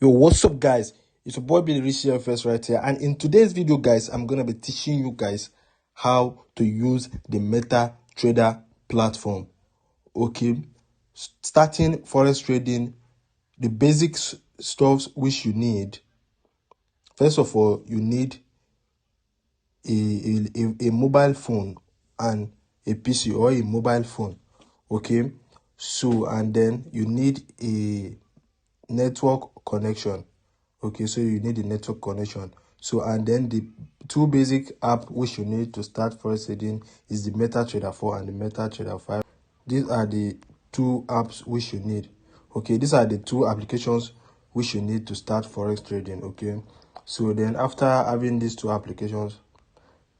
Yo, what's up, guys? It's your boy Billy Rich first right here, and in today's video, guys, I'm gonna be teaching you guys how to use the MetaTrader platform. Okay, starting forex trading, the basic stuff which you need. First of all, you need a mobile phone and a PC or a mobile phone. Okay, so and then you need a network connection. Okay, so you need a network connection. So and then the two basic app which you need to start forex trading is the MetaTrader 4 and the MetaTrader 5. These are the two apps which you need. Okay, these are the two applications which you need to start forex trading. Okay, so then after having these two applications,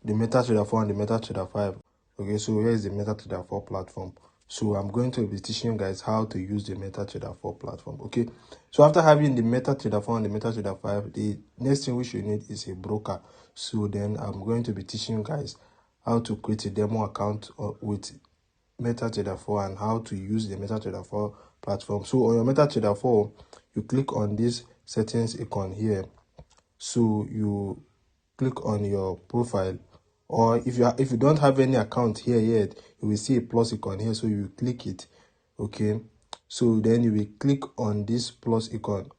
the MetaTrader 4 and the MetaTrader 5. Okay, so here is the MetaTrader 4 platform. So I'm going to be teaching you guys how to use the MetaTrader 4 platform. Okay, so after having the MetaTrader 4 and the MetaTrader 5, the next thing which you need is a broker. So then I'm going to be teaching you guys how to create a demo account with MetaTrader 4 and how to use the MetaTrader 4 platform. So on your MetaTrader 4, you click on this settings icon here. So you click on your profile, or if you don't have any account here yet, you will see a plus icon here, so you click it. Okay, so then you will click on this plus icon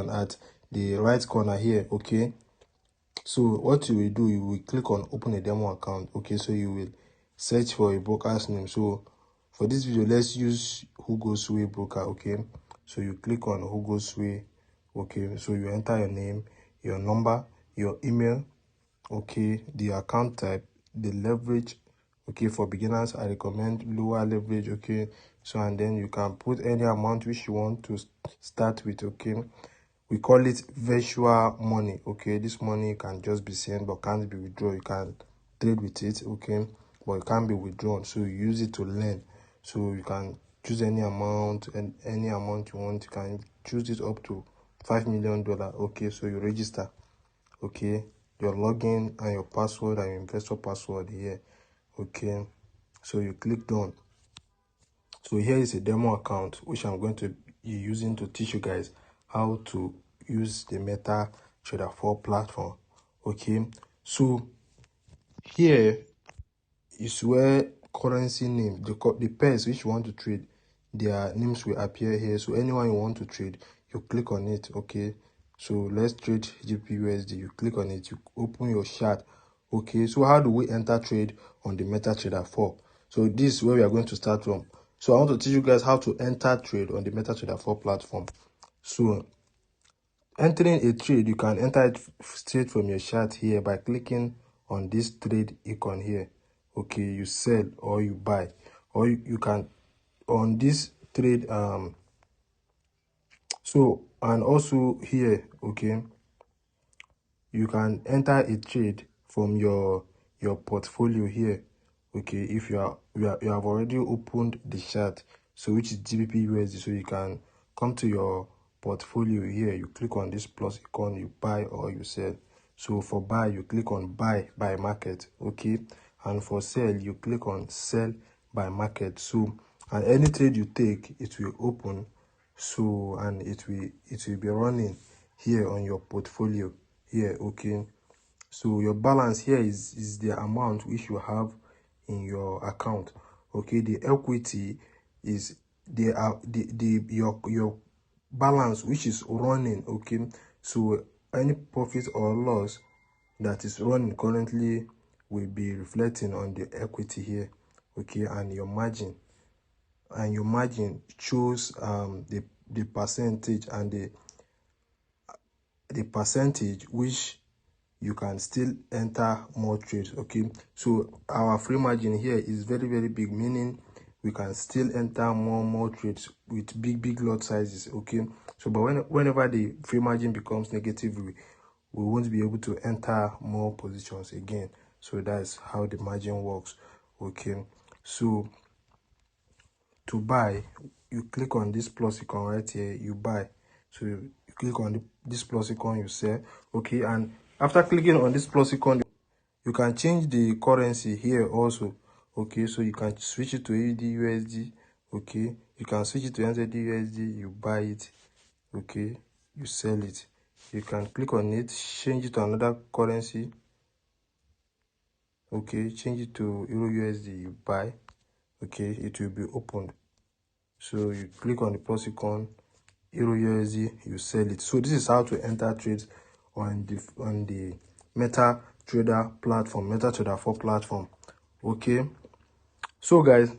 at the right corner here. Okay, so what you will do, you will click on open a demo account. Okay, so you will search for a broker's name. So for this video, let's use Who Goes Way broker. Okay, so you click on Who Goes Way. Okay, so you enter your name, your number, your email. Okay, the account type, the leverage. Okay, for beginners I recommend lower leverage. Okay, so and then you can put any amount which you want to start with. Okay, we call it virtual money. Okay, this money can just be sent but can't be withdrawn. You can trade with it. Okay, but it can't be withdrawn, so you use it to learn. So you can choose any amount, and any amount you want. You can choose it up to $5 million. Okay, so you register. Okay, your login and your password and your investor password here. Okay, so you click done. So here is a demo account which I'm going to be using to teach you guys how to use the MetaTrader 4 platform. Okay, so here is where currency name, the pairs which you want to trade, their names will appear here. So anyone you want to trade, you click on it. Okay, so let's trade GBP You click on it, you open your chart. Okay, so how do we enter trade on the MetaTrader 4? So this is where we are going to start from. So I want to teach you guys how to enter trade on the MetaTrader 4 platform. So entering a trade, you can enter it straight from your chart here by clicking on this trade icon here. Okay, you sell or you buy, or you can on this trade. So and also here, okay, you can enter a trade from your portfolio here. Okay, if you have already opened the chart, so which is GBP so you can come to your portfolio here. You click on this plus icon, you buy or you sell. So for buy, you click on buy by market. Okay, and for sell, you click on sell by market. So and any trade you take, it will open. So and it will be running here on your portfolio here. Okay, so your balance here is the amount which you have in your account. Okay, the equity is your balance which is running. Okay, so any profit or loss that is running currently will be reflecting on the equity here. Okay, and your margin shows the percentage and the percentage which you can still enter more trades. Okay, so our free margin here is very big, meaning we can still enter more trades with big lot sizes. Okay, so but whenever the free margin becomes negative, we won't be able to enter more positions again. So that's how the margin works. Okay, so to buy, you click on this plus icon right here, you buy. So you click on this plus icon, you sell. Okay, and after clicking on this plus icon, you can change the currency here also. Okay, so you can switch it to AUD USD. Okay, you can switch it to NZD USD, you buy it. okay, you sell it. You can click on it, change it to another currency, okay, change it to Euro USD, you buy, okay, it will be opened. So you click on the plus icon, Euro USD, you sell it. So this is how to enter trades on the MetaTrader platform, MetaTrader 4 platform. Okay, so guys,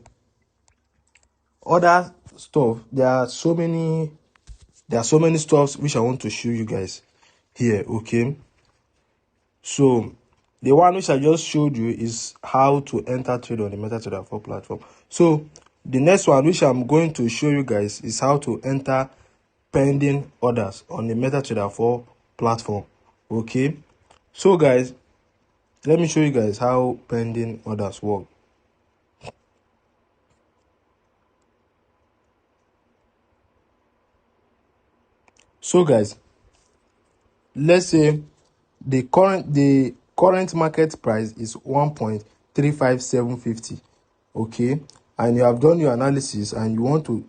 other stuff, there are so many stuffs which I want to show you guys here. Okay, so the one which I just showed you is how to enter trade on the MetaTrader 4 platform. So the next one which I'm going to show you guys is how to enter pending orders on the MetaTrader 4 platform. Okay, so guys, let me show you guys how pending orders work. So guys, let's say the current market price is 1.35750, okay, and you have done your analysis and you want to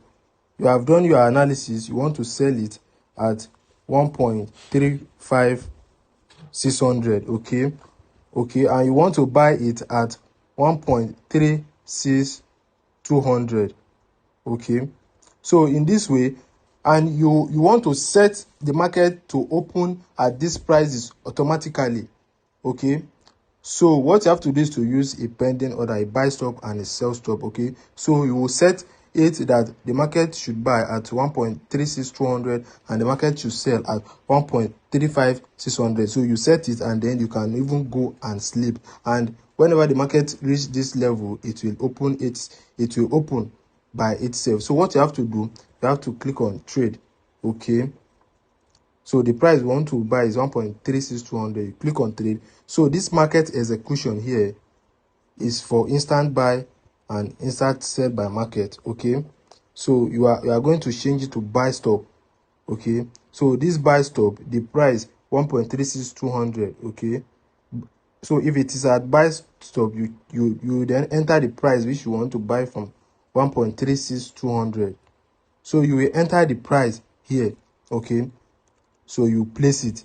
sell it at 1.35600, okay, and you want to buy it at 1.36200, okay. So in this way, and you want to set the market to open at this prices automatically, okay. So what you have to do is to use a pending order, a buy stop and a sell stop, okay. So you will set it that the market should buy at 1.36200 and the market should sell at 1.35600. So you set it, and then you can even go and sleep, and whenever the market reach this level, it will open by itself. So what you have to do, you have to click on trade, okay. So the price we want to buy is 1.36200. You click on trade. So this market execution here is for instant buy and instant sell by market, okay. So you are going to change it to buy stop, okay. So this buy stop, the price 1.36200, okay. So if it is at buy stop, you then enter the price which you want to buy from, 1.36200. So you will enter the price here, okay. So you place it.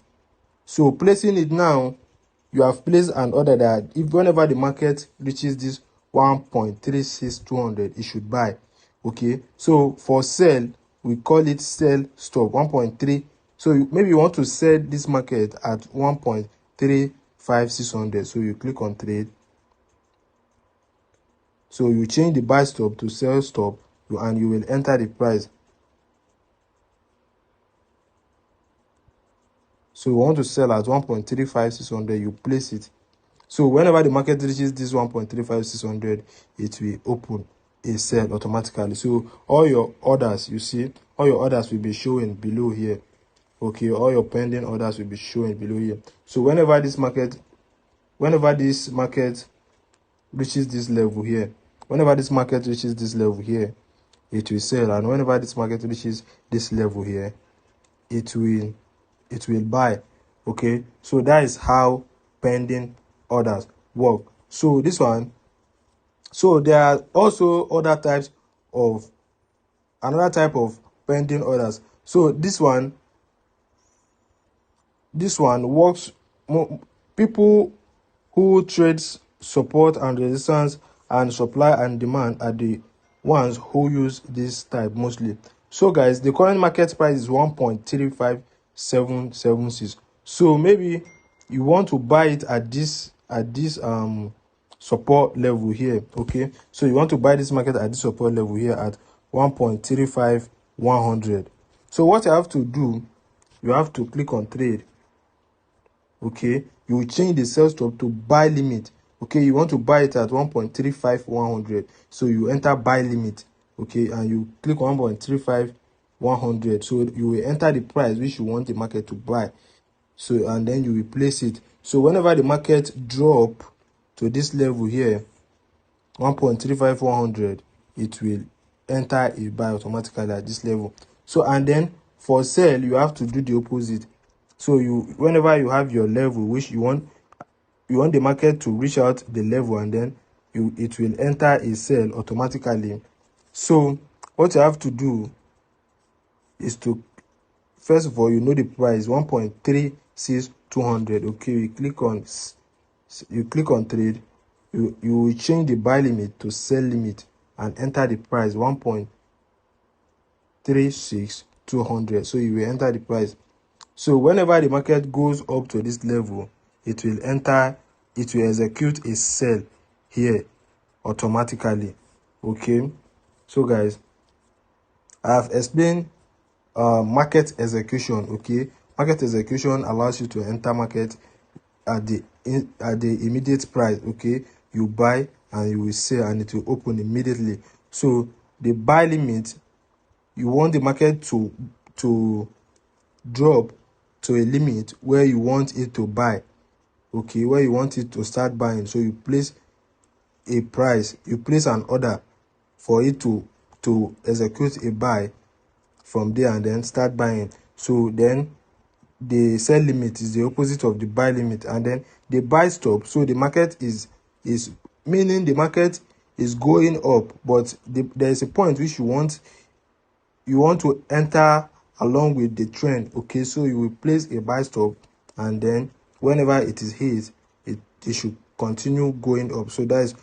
So placing it now, you have placed an order that if whenever the market reaches this 1.36200, it should buy, okay. So for sell, we call it sell stop 1.3. So maybe you want to sell this market at 1.35600. So you click on trade. So you change the buy stop to sell stop, and you will enter the price. So you want to sell at 1.35600, you place it. So whenever the market reaches this 1.35600, it will open a sell automatically. So all your orders, you see, all your orders will be showing below here, okay. All your pending orders will be showing below here. So whenever this market reaches this level here, it will sell, and whenever this market reaches this level here, it will buy, okay. So that is how pending orders work. So this one, so there are also another type of pending orders. So this one works people who trades support and resistance and supply and demand are the ones who use this type mostly. So guys, the current market price is 1.35776. So maybe you want to buy it at this support level here, okay. So you want to buy this market at this support level here at 1.35100. So what you have to do, you have to click on trade, okay. You will change the sell stop to buy limit, okay. You want to buy it at 1.35100. So you enter buy limit, okay, and you click on 1.35100. So you will enter the price which you want the market to buy. So and then you will place it. So whenever the market drop to this level here, 1.35100, it will enter a buy automatically at this level. So and then for sell, you have to do the opposite. So whenever you have your level which you want the market to reach out the level, and then it will enter a sell automatically. So what you have to do is to first of all, you know the price 1.36200. okay, you click on trade. You will change the buy limit to sell limit and enter the price 1.36200. so you will enter the price. So whenever the market goes up to this level, it will execute a sell here automatically. Okay, so guys, I have explained market execution. Okay, market execution allows you to enter market at the immediate price. Okay, you buy and you will sell and it will open immediately. So the buy limit, you want the market to drop to a limit where you want it to buy. Okay, where you want it to start buying. So you place a price, you place an order for it to execute a buy from there and then start buying. So then the sell limit is the opposite of the buy limit, and then the buy stop. So the market is meaning the market is going up, but there is a point which you want to enter along with the trend. Okay, so you will place a buy stop, and then whenever it is hit, it should continue going up. So that is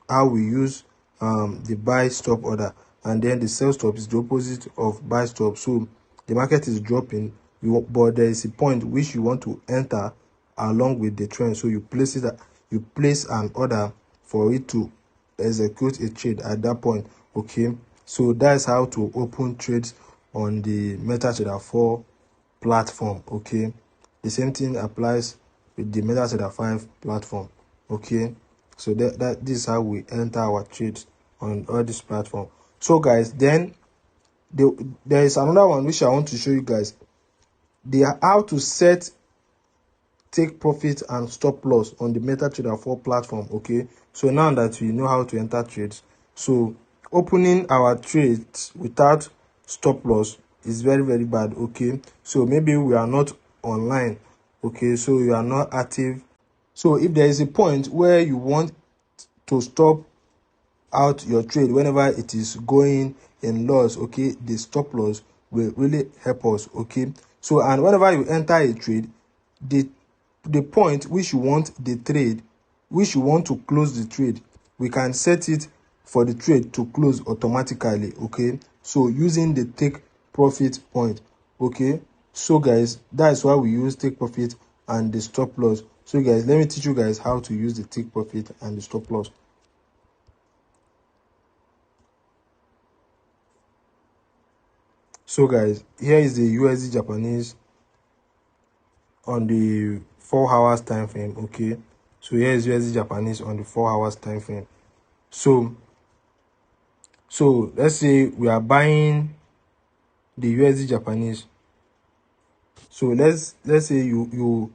how we use the buy stop order. And then the sell stop is the opposite of buy stop. So the market is dropping, but there is a point which you want to enter along with the trend. So you place an order for it to execute a trade at that point. Okay, so that's how to open trades on the MetaTrader 4 platform. Okay, the same thing applies with the MetaTrader 5 platform. Okay, so this is how we enter our trades on all this platform. So guys, then there is another one which I want to show you guys. How to set take profit and stop loss on the MetaTrader 4 platform. Okay, so now that we know how to enter trades, so opening our trades without stop loss is very, very bad. Okay, so maybe we are not online. Okay, so you are not active. So if there is a point where you want to stop out your trade whenever it is going in loss, okay, the stop loss will really help us. Okay, so and whenever you enter a trade, the point which you want the trade, which you want to close the trade, we can set it for the trade to close automatically. Okay, so using the take profit point. Okay, so guys, that's why we use take profit and the stop loss. So guys, let me teach you guys how to use the take profit and the stop loss. So guys, here is the USD Japanese on the 4 hours time frame. Okay, so here is USD Japanese on the 4 hours time frame. So let's say we are buying the USD Japanese. So let's say you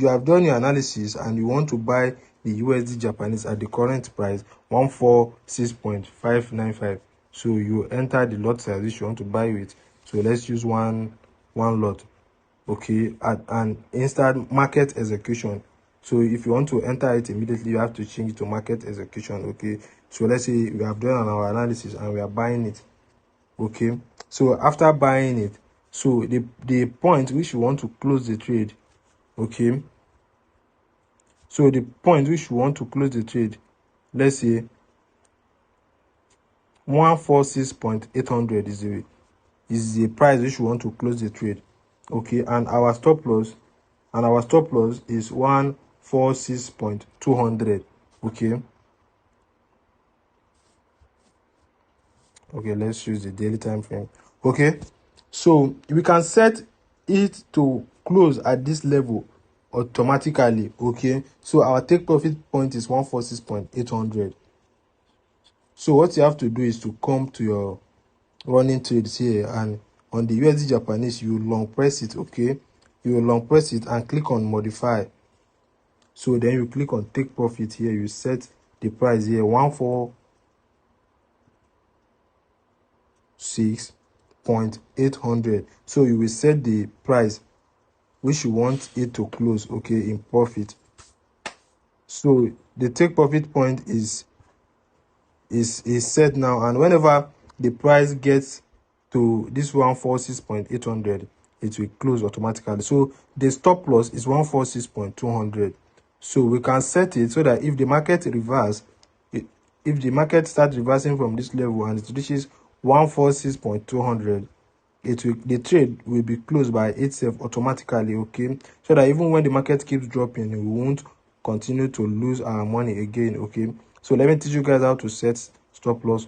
have done your analysis and you want to buy the USD Japanese at the current price 146.595. So you enter the lot size which you want to buy with. So let's use one lot. Okay, at an instant market execution. So if you want to enter it immediately, you have to change it to market execution. Okay, so let's say we have done our analysis and we are buying it. Okay, so after buying it, so the point which you want to close the trade. Okay, so the point which you want to close the trade, let's say 146.800 is the price which you want to close the trade. Okay, and our stop loss is 146.200. okay, let's use the daily time frame. Okay, so we can set it to close at this level automatically. Okay, so our take profit point is 146.800. so what you have to do is to come to your running trades here, and on the USD Japanese you long press it. Okay, you long press it and click on modify. So then you click on take profit here, you set the price here 146.800. so you will set the price which you want it to close, okay, in profit. So the take profit point is set now, and whenever the price gets to this 146.800, it will close automatically. So the stop loss is 146.200. So we can set it so that if the market reverse, if the market starts reversing from this level and it reaches 146.200, the trade will be closed by itself automatically, okay, so that even when the market keeps dropping, we won't continue to lose our money again, okay. So let me teach you guys how to set stop loss,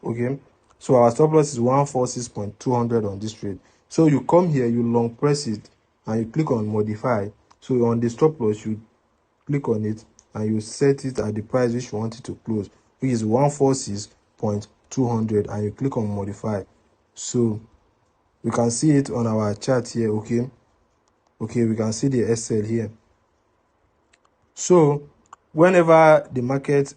okay. So our stop loss is 146.200 on this trade. So you come here, you long press it and you click on modify. So on the stop loss, you click on it and you set it at the price which you want it to close, which is 146.200, and you click on modify. So we can see it on our chart here, okay. We can see the SL here. So whenever the market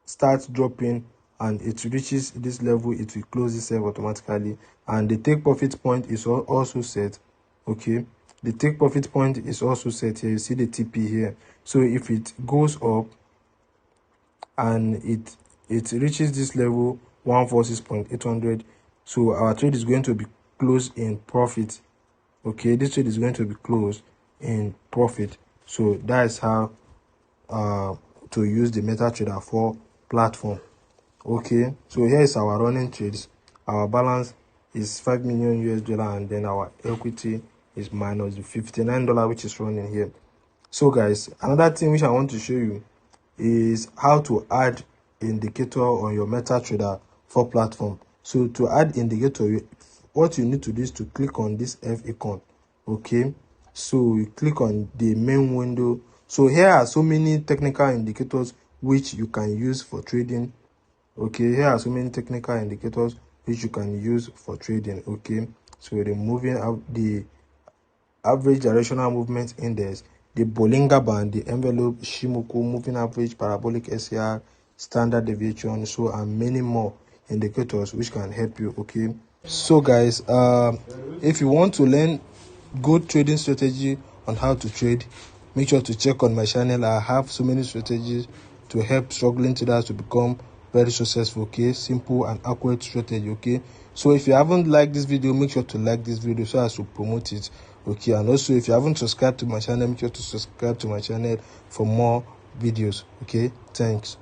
starts dropping and it reaches this level, it will close itself automatically, and the take profit point is also set, okay. The take profit point is also set here. You see the TP here. So if it goes up and it reaches this level 146.800, so our trade is going to be closed in profit, okay. This trade is going to be closed in profit. So that is how to use the MetaTrader 4 platform, okay. So here is our running trades. Our balance is $5 million US, and then our equity is minus the $59 which is running here. So guys, another thing which I want to show you is how to add indicator on your MetaTrader 4 platform. So to add indicator, what you need to do is to click on this F icon, okay. So you click on the main window. So here are so many technical indicators which you can use for trading, okay. Here are so many technical indicators which you can use for trading, okay. So the moving up, the average directional movement index, the Bollinger Band, the envelope, Shimoku, moving average, parabolic SCR, standard deviation, so and many more indicators which can help you, okay. So guys, if you want to learn good trading strategy on how to trade, make sure to check on my channel. I have so many strategies to help struggling traders to become very successful, okay. Simple and accurate strategy, okay. So if you haven't liked this video, make sure to like this video so as to promote it, okay. And also, if you haven't subscribed to my channel, make sure to subscribe to my channel for more videos, okay. Thanks.